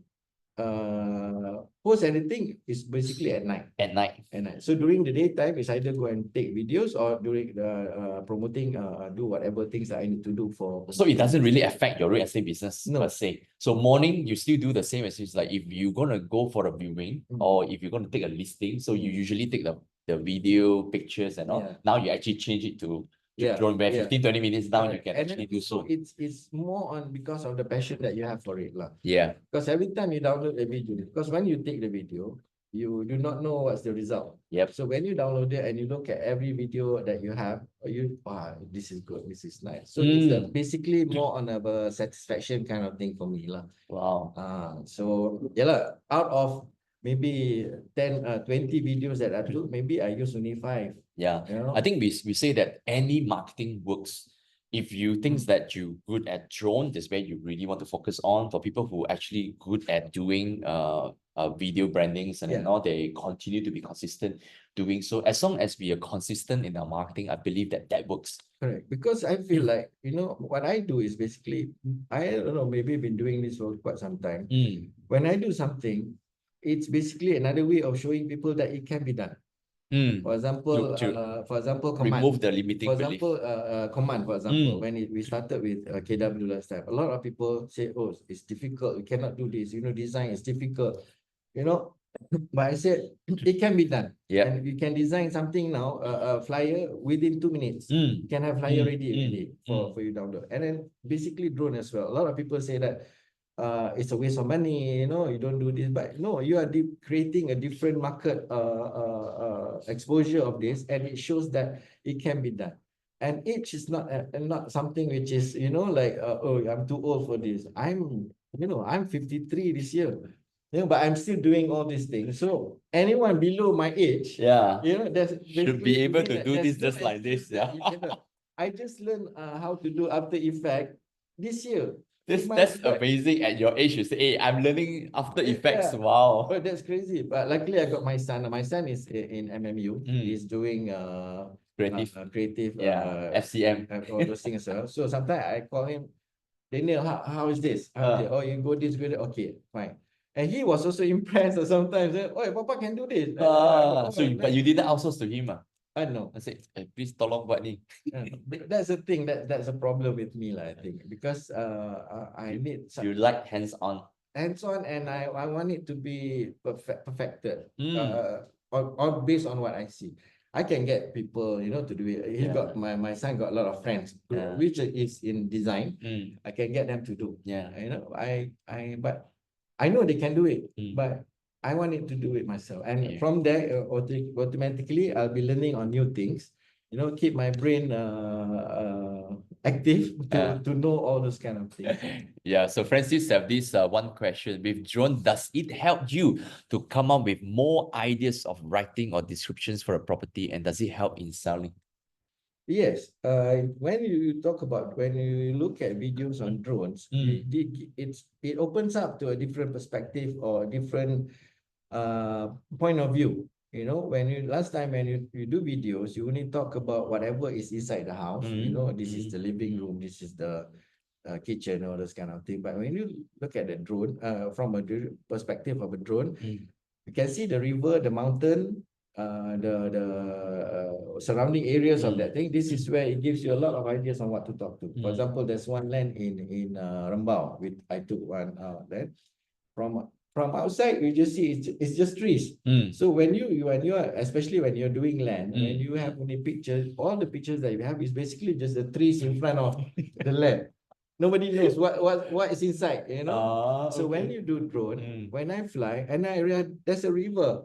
post editing is basically at night. At night. So during the daytime, it's either go and take videos or during the promoting, do whatever things that I need to do for. So it doesn't really affect your real estate business No. per se. So morning, you still do the same as it's like if you're gonna go for a viewing or if you're gonna take a listing, so you usually take the video, pictures and all. Yeah. Now you actually change it to drone where 15-20 minutes down, you can actually do so. It's more on because of the passion that you have for it. Yeah. Because every time you download a video, because when you take the video, you do not know what's the result. Yep. So when you download it and you look at every video that you have, this is good, this is nice. So it's basically more on a satisfaction kind of thing for me. Wow. So out of maybe 10, 20 videos that I do, maybe I use only 5. Yeah. You know? I think we say that any marketing works. If you think that you're good at drone, that's where you really want to focus on. For people who actually good at doing video brandings and all, they continue to be consistent doing so. As long as we are consistent in our marketing, I believe that works. Correct. Because I feel like, you know, what I do is basically, I don't know, maybe I've been doing this for quite some time. When I do something, it's basically another way of showing people that it can be done. For example, command. Remove the limiting belief. Command, for example, when we started with KW last time, a lot of people say, oh, it's difficult, we cannot do this, you know, design is difficult, you know. But I said, it can be done. Yeah. And we can design something now, a flyer within 2 minutes. You can have flyer ready for you download. And then basically drone as well. A lot of people say that it's a waste of money, you know, you don't do this, but no, you are creating a different market exposure of this, and it shows that it can be done. And age is not something which is, you know, like oh, I'm too old for this. I'm 53 this year, you know, but I'm still doing all these things. So anyone below my age, you know, should be able to do this just like this. Yeah. I just learned how to do After Effects this year. That's amazing. At your age, you say, hey, I'm learning After Effects. Wow. But that's crazy. But luckily, I got my son. My son is in MMU. He's doing creative FCM. all those things as well. So sometimes I call him, Daniel, how is this? Oh, you go this, go that. Okay, fine. And he was also impressed sometimes. Oh, Papa can do this. But you didn't outsource to him. No. I said, please tolong buat ni. That's the thing. That's a problem with me, I think, because I need. You like hands-on. Hands-on, and I want it to be perfected. Or based on what I see. I can get people, you know, to do it. He got my son got a lot of friends, which is in design. I can get them to do. You know, but I know they can do it, but I want it to do it myself. And from there, automatically, I'll be learning on new things. keep my brain active to know all those kind of things. Yeah, so Francis have this one question. With drone, does it help you to come up with more ideas of writing or descriptions for a property, and does it help in selling? Yes, when you look at videos on drones, it opens up to a different perspective or a different point of view. When last time when you do videos, you only talk about whatever is inside the house. This is the living room, this is the kitchen, all those kind of thing. But when you look at the drone, from a perspective of a drone, you can see the river, the mountain, the surrounding areas of that thing. This is where it gives you a lot of ideas on what to talk to. For example, there's one land in Rembau, I took one then from outside you just see it's just trees. So when you are, especially when you're doing land, when you have only pictures, all the pictures that you have is basically just the trees in front of the land. Nobody knows what is inside, So when you do drone, when I fly and I realize there's a river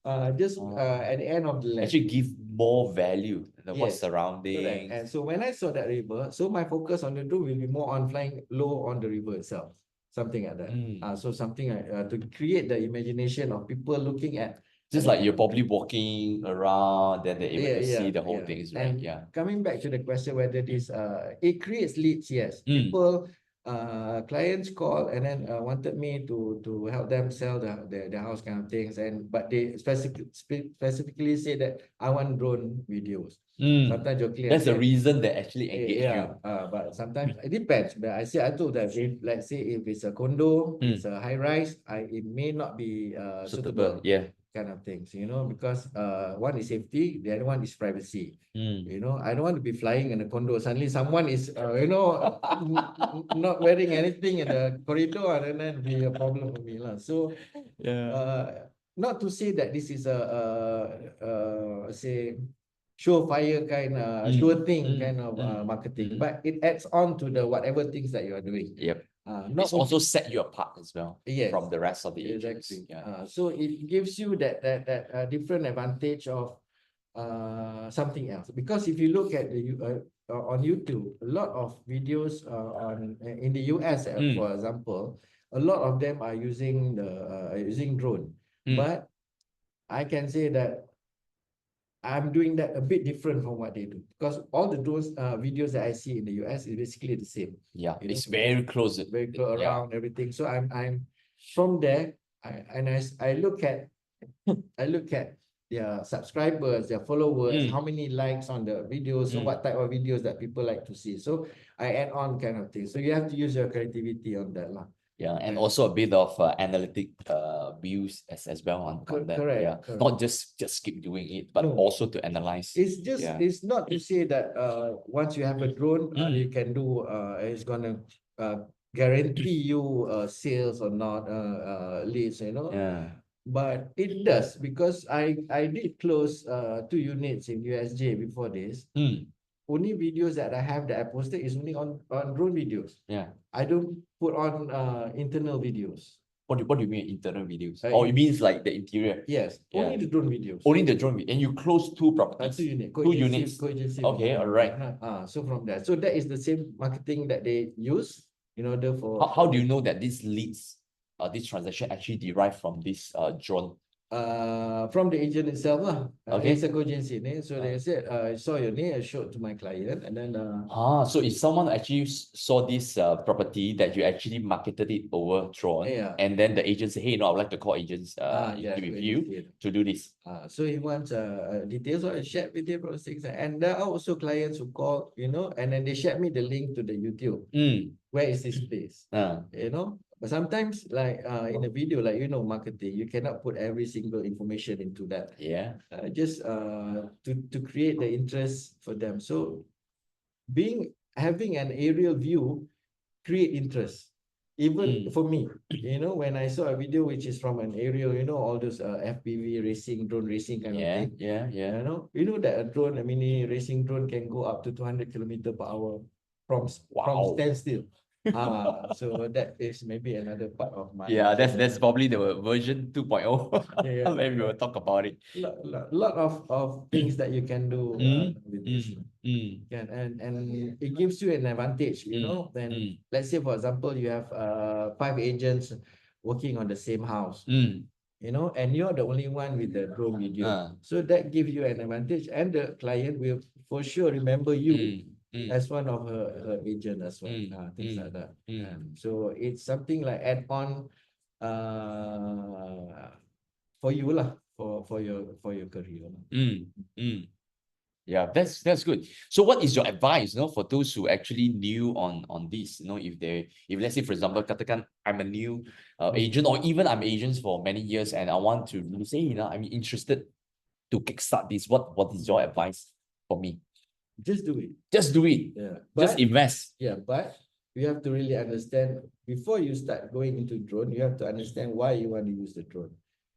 at the end of the land. Actually give more value than what's Yes, surrounding. correct. And so when I saw that river, so my focus on the drone will be more on flying low on the river itself, something like that. So something to create the imagination of people looking at. Just like you're probably walking around, then they're able to see the whole thing, right? And coming back to the question whether this it creates leads, yes. People clients call and then wanted me to help them sell the house kind of things, but they specifically say that I want drone videos. Sometimes jokingly, that's the reason they actually engage you. But sometimes it depends. But I told them, if let's say if it's a condo, it's a high rise, it may not be suitable. Kind of things, because one is safety, the other one is privacy. I don't want to be flying in a condo. Suddenly someone is, not wearing anything in the corridor, and then be a problem for me. So, not to say that this is say, surefire kind of, sure thing kind of marketing, but it adds on to the whatever things that you are doing. It's also set you apart as well from the rest of the agents. Exactly. So it gives you that different advantage of something else. Because if you look at on YouTube, a lot of videos in the US, for example, a lot of them are using using drone. But I can say that I'm doing that a bit different from what they do, because all the drones videos that I see in the US is basically the same. It's very close. Very close around everything. So I'm from there. I look at their subscribers, their followers, how many likes on the videos, so what type of videos that people like to see. So I add on kind of thing. So you have to use your creativity on that lah. And also a bit of analytic views as well on that. Correct. Not just keep doing it, but also to analyze. It's just it's not to say that once you have a drone, you can do it's gonna guarantee you sales or not leads, But it does, because I did close 2 units in USJ before this. Only videos that I have that I posted is only on drone videos. I don't put on internal videos. What do you mean internal videos? It means like the interior? Yes, only the drone videos. Only the drone video. And you close 2 properties? 2 units. Okay, all right. So from that. So that is the same marketing that they use in order for... How do you know that these leads, this transaction actually derived from this drone? From the agent itself, it's a agency. So they said, I saw your name, I showed to my client, and then so if someone actually saw this property that you actually marketed it over drone, and then the agent say, hey, I would like to call agents with you to do this. So he wants details, so I shared with him those things, and there are also clients who call, and then they shared me the link to the YouTube. Where is this place? But sometimes, like in a video, like marketing, you cannot put every single information into that. Just to create the interest for them. So having an aerial view create interest. Even for me, when I saw a video which is from an aerial, all those FPV racing, drone racing kind of thing. That a drone, a mini racing drone can go up to 200 km/h from standstill. So that is maybe another part of my Yeah, that's channel. probably the version 2.0. Yeah, Maybe we'll talk about it. lot of things that you can do with this. And it gives you an advantage, you know. Then let's say, for example, you have 5 agents working on the same house, you know, and you're the only one with the drone video. So that gives you an advantage, and the client will for sure remember you as one of her agent as well. Things like that. So it's something like add on for you lah, for your career. Yeah, that's good. So what is your advice, you know, for those who actually new on this, you know, if let's say, for example, katakan I'm a new agent, or even I'm agents for many years and I want to say, you know, I'm interested to kickstart this. What is your advice for me? Just do it. Just do it. Yeah. Just invest. Yeah, but you have to really understand before you start going into drone, you have to understand why you want to use the drone.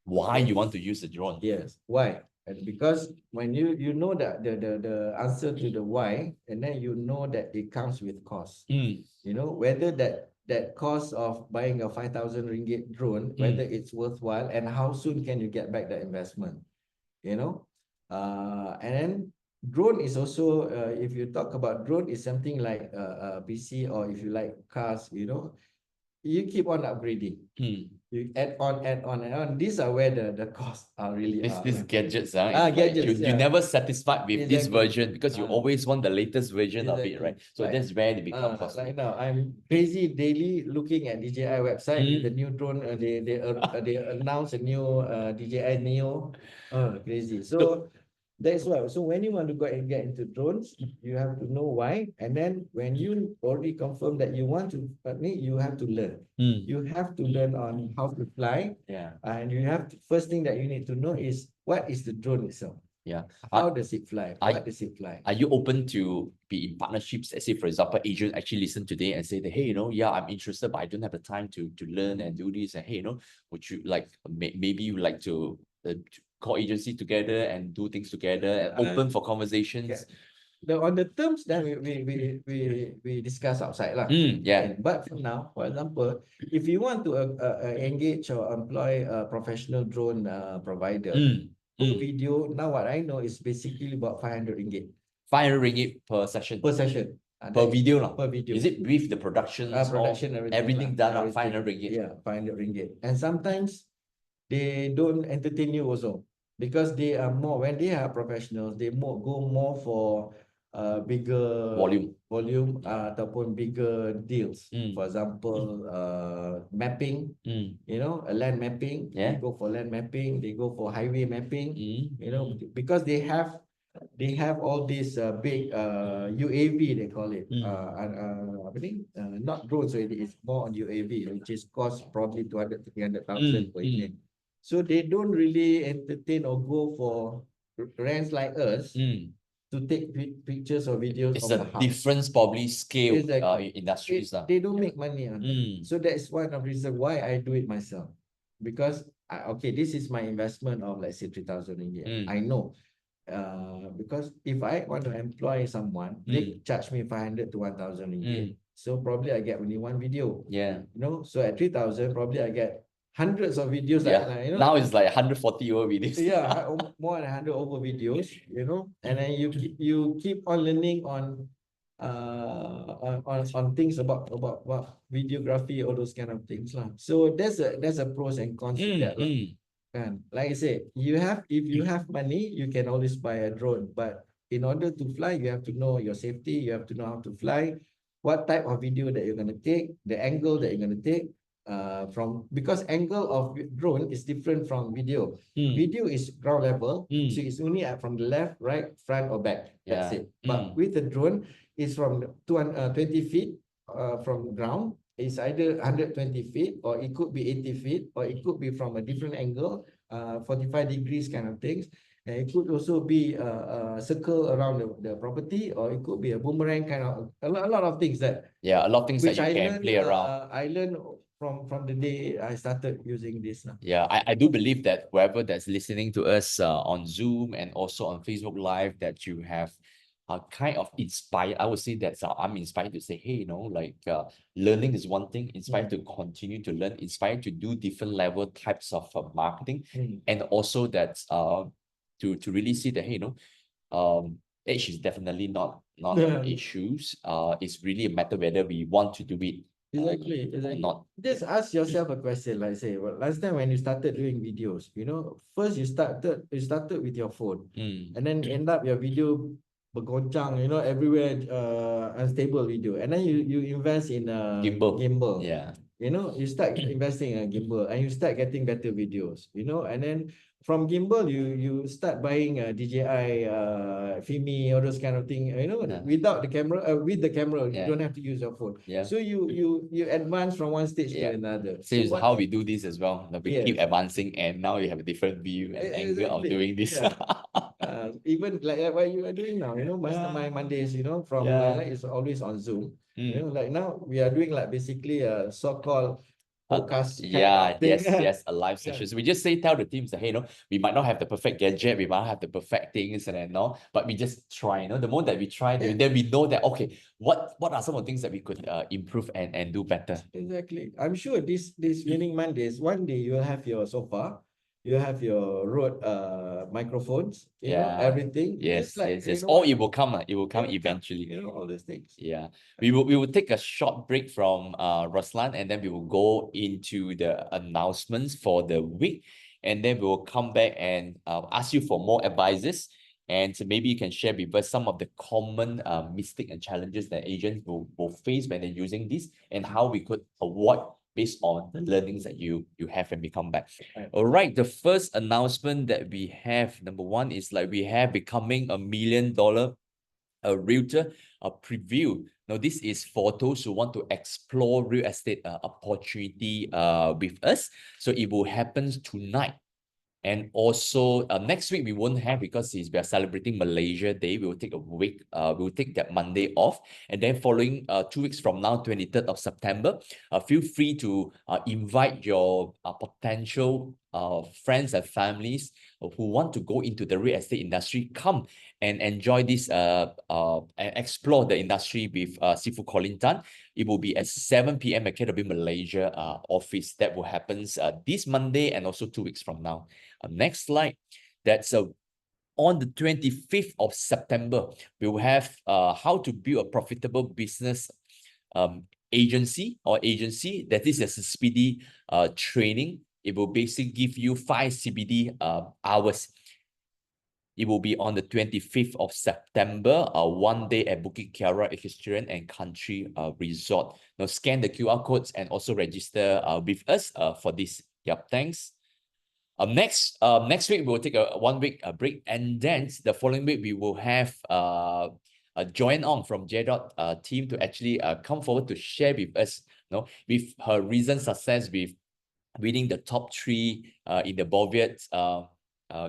Why you want to use the drone? Yes, why? And because when you know that the answer to the why, and then you know that it comes with cost. You know, whether that cost of buying a 5,000 ringgit drone, whether it's worthwhile, and how soon can you get back the investment, you know. And then drone is also, if you talk about drone, is something like a PC, or if you like cars, you know, you keep on upgrading. You add on, and on. These are where the costs are really These gadgets, gadgets, you never satisfied with this version because you always want the latest version of it, right? So that's where they become costly. Like now, I'm crazy daily looking at DJI website with the new drone. They announced a new DJI Neo. Crazy. So that's why. So when you want to go and get into drones, you have to know why, and then when you already confirm that you want to, you have to learn. You have to learn on how to fly. Yeah. And you have to, first thing that you need to know is what is the drone itself. Yeah. How does it fly? What does it fly? Are you open to be in partnerships? Let's say, for example, agent actually listen today and say that, hey, you know, yeah, I'm interested, but I don't have the time to learn and do this. And hey, you know, would you like, maybe you like to call agency together and do things together and open for conversations? On the terms that we discuss outside lah. Yeah. But for now, for example, if you want to engage or employ a professional drone provider, per video, now what I know is basically about 500 ringgit. 500 ringgit per session. Per session. Per video, no? Per video. Is it with the production? Everything done on 500 ringgit? Yeah, 500 ringgit. And sometimes they don't entertain you also, because they are more, when they are professionals, they go more for bigger volume ataupun bigger deals. For example, mapping, you know, a land mapping. They go for land mapping, they go for highway mapping, you know, because they have all these big UAV, they call it. Not drones already, it's more on UAV, which is cost probably 200 to 300,000 per unit. So they don't really entertain or go for brands like us to take pictures or videos of the house. It's a different probably scale industries. They don't make money on that. So that's one of the reasons why I do it myself. Because, okay, this is my investment of, let's say, 3,000 ringgit. I know. Because if I want to employ someone, they charge me 500 to 1,000 ringgit. So probably I get only one video. Yeah. You know, so at 3,000, probably I get hundreds of videos. You know, now it's like 140 over videos. Yeah, more than 100 over videos, you know, and then you keep on learning on things about videography, all those kind of things lah. So there's a pros and cons to that lah. And like I say, if you have money, you can always buy a drone, but in order to fly, you have to know your safety, you have to know how to fly, what type of video that you're going to take, the angle that you're going to take. Because angle of drone is different from video. Video is ground level, so it's only from the left, right, front, or back. That's it. But with the drone, it's from 20 feet from ground. It's either 120 feet, or it could be 80 feet, or it could be from a different angle, 45 degrees kind of things. And it could also be a circle around the property, or it could be a boomerang kind of, a lot of things that. Yeah, a lot of things that you can play around. I learned from the day I started using this. Yeah, I do believe that whoever that's listening to us on Zoom and also on Facebook Live, that you have kind of inspired. I would say that I'm inspired to say, hey, learning is one thing, inspired to continue to learn, inspired to do different level types of marketing, and also that to really see that, hey, age is definitely not an issues. It's really a matter whether we want to do it. Exactly. Or not. Just ask yourself a question, like say, well, last time when you started doing videos, first you started with your phone, and then end up your video bergoncang, everywhere, unstable video, and then you invest in a gimbal. Yeah. You start investing in a gimbal, and you start getting better videos, and then from gimbal you start buying a DJI, Fimi, all those kind of thing, without the camera, with the camera, you don't have to use your phone. Yeah. So you advance from one stage to another. Same as how we do this as well. We keep Yes. advancing, and now you have a different view and angle of Exactly. doing this. Yeah. Even like what you are doing now, Mastermind Mondays, from it's always on Zoom. Like now we are doing like basically a so-called podcast kind of thing. Yes, a live session. So we just tell the teams that, hey, we might not have the perfect gadget, we might not have the perfect things and all, but we just try. The more that we try, then we know that, okay, what are some of the things that we could improve and do better. Exactly. I'm sure this winning Mondays, one day you will have your sofa, you have your Rode microphones, everything. Yes, Just like, yes. Or it will come. It will come eventually. all these things. Yeah. We will take a short break from Roslan, and then we will go into the announcements for the week, and then we will come back and ask you for more advices, and so maybe you can share with us some of the common mistake and challenges that agents will face when they're using this, and how we could avoid based on the learnings that you have when we come back. All right, the first announcement that we have, number one, is like we have becoming $1 million realtor preview. Now, this is for those who want to explore real estate opportunity with us. So it will happen tonight. And also next week we won't have, because we are celebrating Malaysia Day. We will take a week. We will take that Monday off, and then following 2 weeks from now, 23rd of September, feel free to invite your potential friends and families who want to go into the real estate industry. Come and enjoy this and explore the industry with Sifu Colin Tan. It will be at 7 p.m. at KW Malaysia office. That will happen this Monday and also 2 weeks from now. Next slide. That's on the 25th of September, we will have how to build a profitable business agency. That is a speedy training. It will basically give you 5 CBD hours. It will be on the 25th of September, one day at Bukit Kiara Equestrian and Country Resort. Now scan the QR codes and also register with us for this. Yep, thanks. Next week we'll take a 1 week break, and then the following week we will have Joanne Ong from J-Dot team to actually come forward to share with us, with her recent success with winning the top 3 in the Boviet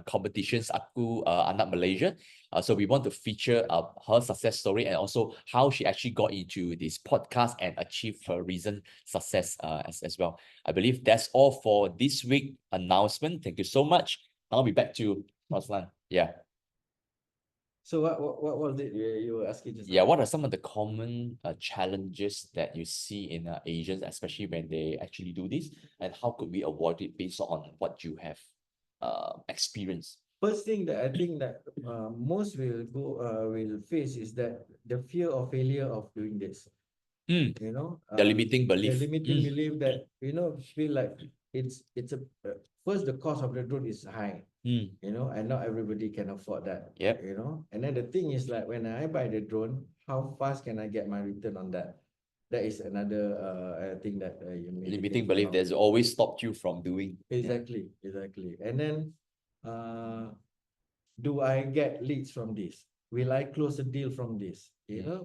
competitions Aku Anak Malaysia. So we want to feature her success story, and also how she actually got into this podcast and achieved her recent success as well. I believe that's all for this week announcement. Thank you so much. I'll be back to Roslan. Yeah. So what was it you were asking just now? What are some of the common challenges that you see in Asians, especially when they actually do this, and how could we avoid it based on what you have experienced? First thing that I think that most will face is that the fear of failure of doing this. The limiting belief. The limiting belief that feel like it's a first, the cost of the drone is high. And not everybody can afford that. Yep. And then the thing is, like, when I buy the drone, how fast can I get my return on that? That is another thing that you may limiting belief that's always stopped you from doing. Exactly. And then do I get leads from this? Will I close a deal from this?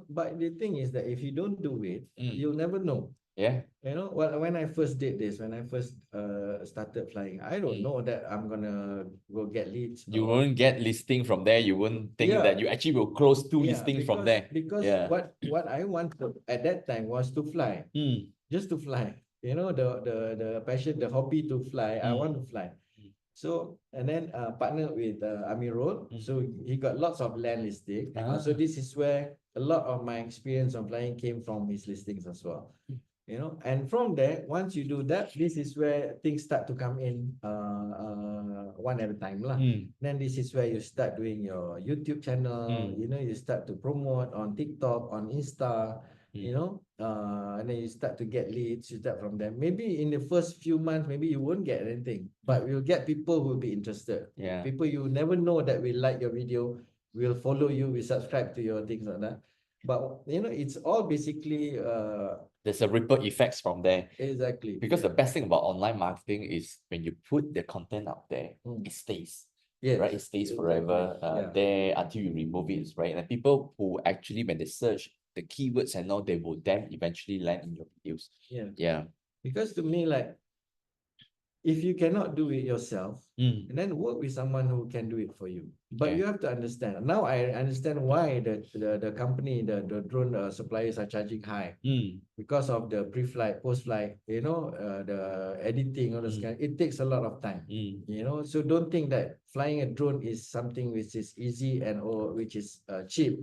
But the thing is that if you don't do it, you'll never know. Yeah. When I first did this, when I first started flying, I don't know that I'm gonna go get leads. You won't get listing from there. You won't think that you actually will close 2 listings from there. Because what I wanted at that time was to fly. Just to fly. The passion, the hobby to fly. I want to fly. So, and then partnered with Amirul. So he got lots of land listing. So this is where a lot of my experience on flying came from his listings as well. You know, and from there, once you do that, this is where things start to come in one at a time lah. Then this is where you start doing your YouTube channel. You know, you start to promote on TikTok, on Insta. You know, and then you start to get leads. You start from them. Maybe in the first few months, maybe you won't get anything, but you'll get people who will be interested. Yeah. People you never know that will like your video, will follow you, will subscribe to your things like that. But you know, it's all basically there's a ripple effects from there. Exactly. Because the best thing about online marketing is when you put the content out there, it stays. Yes. Right? It stays forever there until you remove it, right? And people who actually, when they search the keywords and all, they will then eventually land in your videos. Yeah. Yeah. Because to me, like, if you cannot do it yourself, and then work with someone who can do it for you. But you have to understand. Now I understand why the company, the drone suppliers are charging high. Because of the pre-flight, post-flight, you know, the editing, all those kind. It takes a lot of time. You know, so don't think that flying a drone is something which is easy and or which is cheap.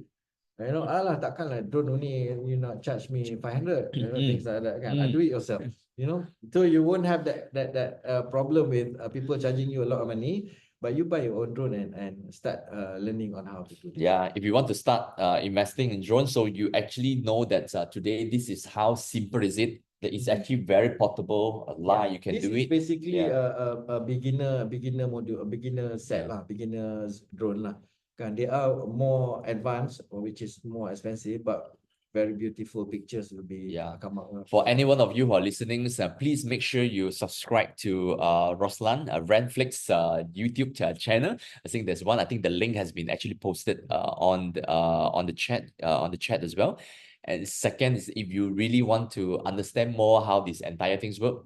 You know, alah, takkanlah drone only you not charge me 500, you know, things like that. I do it yourself. You know, so you won't have that problem with people charging you a lot of money, but you buy your own drone and start learning on how to do this. Yeah, if you want to start investing in drones, so you actually know that today this is how simple is it. That it's actually very portable. You can this do is it. basically a beginner module, a beginner set lah, beginner's drone lah. Kan, they are more advanced, which is more expensive, but very beautiful pictures will be come out. For any one of you who are listening, please make sure you subscribe to Roslan Renflix YouTube channel. I think there's one. I think the link has been actually posted on the chat as well. And second is, if you really want to understand more how these entire things work,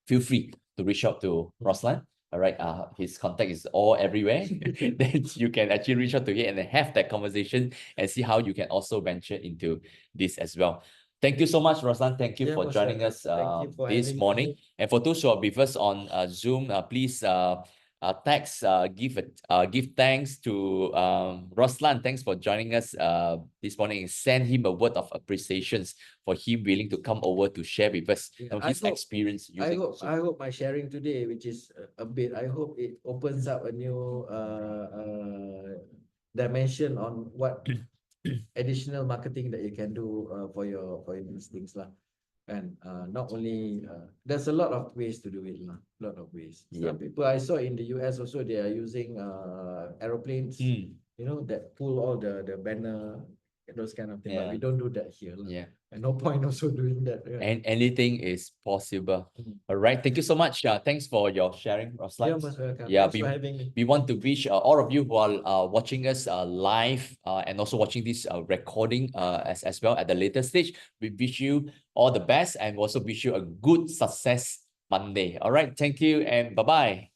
feel free to reach out to Roslan. All right, his contact is all everywhere. Then you can actually reach out to him and have that conversation and see how you can also venture into this as well. Thank you so much, Roslan. Thank you for joining us this morning. And for those who are with us on Zoom, please give thanks to Roslan. Thanks for joining us this morning, and send him a word of appreciation for him willing to come over to share with us his experience using I hope my sharing today, which is a bit, I hope it opens up a new dimension on what additional marketing that you can do for your listings lah. And not only there's a lot of ways to do it lah. Lot of ways. Some people I saw in the US also, they are using aeroplanes, you know, that pull all the banner, those kind of things. But we don't do that here lah. And no point also doing that. And anything is possible. All right. Thank you so much. Thanks for your sharing, Roslan. You're most welcome. Thanks for having me. We want to wish all of you who are watching us live and also watching this recording as well at the later stage. We wish you all the best and also wish you a good success Monday. All right. Thank you and bye-bye.